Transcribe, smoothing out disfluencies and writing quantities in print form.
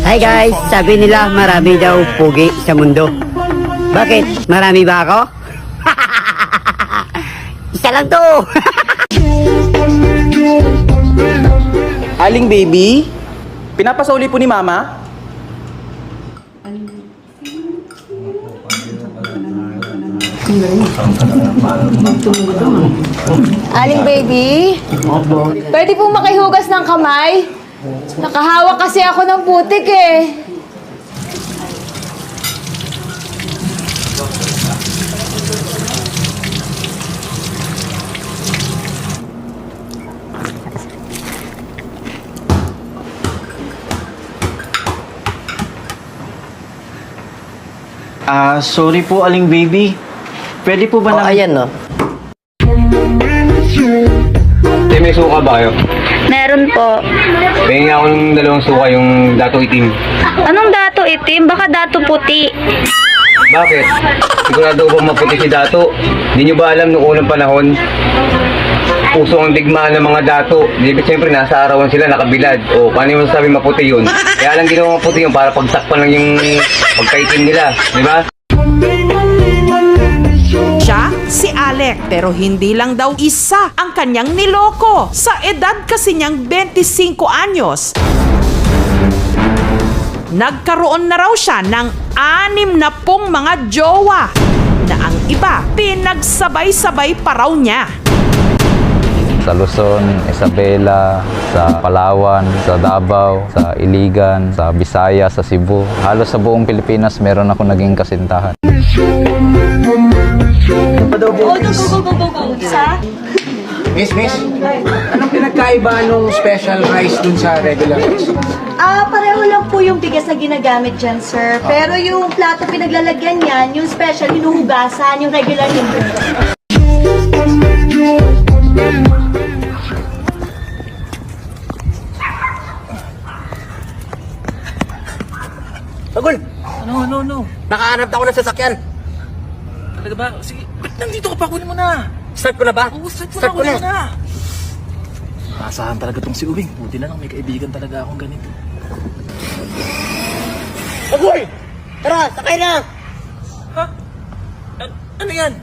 Hi guys, sabi nila marami daw pugi sa mundo. Bakit? Marami ba ako? Isa lang to. Aling baby, pinapasoli po ni mama. Aling baby, pwede pong makihugas ng kamay? Nakahawak kasi ako ng putik eh. Sorry po, Aling baby. Pwede po ba na... Ayan no. May suka ba kayo? Meron po. Pengi ako ng 2 suka, yung dato itim. Anong dato itim? Baka dato puti. Bakit? Sigurado ba maputi si dato? Hindi nyo ba alam noong unang panahon? Puso ang digmaan ng mga dato. Di ba siyempre nasa arawan sila nakabilad. O paano yung masasabi maputi yun? Kaya lang ginawa maputi yun para pagsakpan lang yung pagkaitim nila. Di ba? Siya, si Alec, pero hindi lang daw isa ang kanyang niloko. Sa edad kasi niyang 25 anyos, nagkaroon na raw siya ng 60 mga jowa na ang iba pinagsabay-sabay pa raw niya. Sa Luzon, Isabela, sa Palawan, sa Davao, sa Iligan, sa Visayas, sa Cebu. Halos sa buong Pilipinas meron ako naging kasintahan. Miss, anong pinagkaiba nung special rice dun sa regular rice? Pareho lang po yung bigas na ginagamit dyan, sir. Pero yung plato pinaglalagyan yan, yung special, hinuhugasan, yung regular hindi. Tagol! Ano? Nakahanap ako ng sasakyan. Talaga ba? Sige, ba't nandito ka pa? Kunin mo na. Start ko na ba? Oo, start ko na. Maasahan talaga tong si Uwing. Buti na lang may kaibigan talaga akong ganito. Tagol! Tara, sakay na! Ha? Ano yan?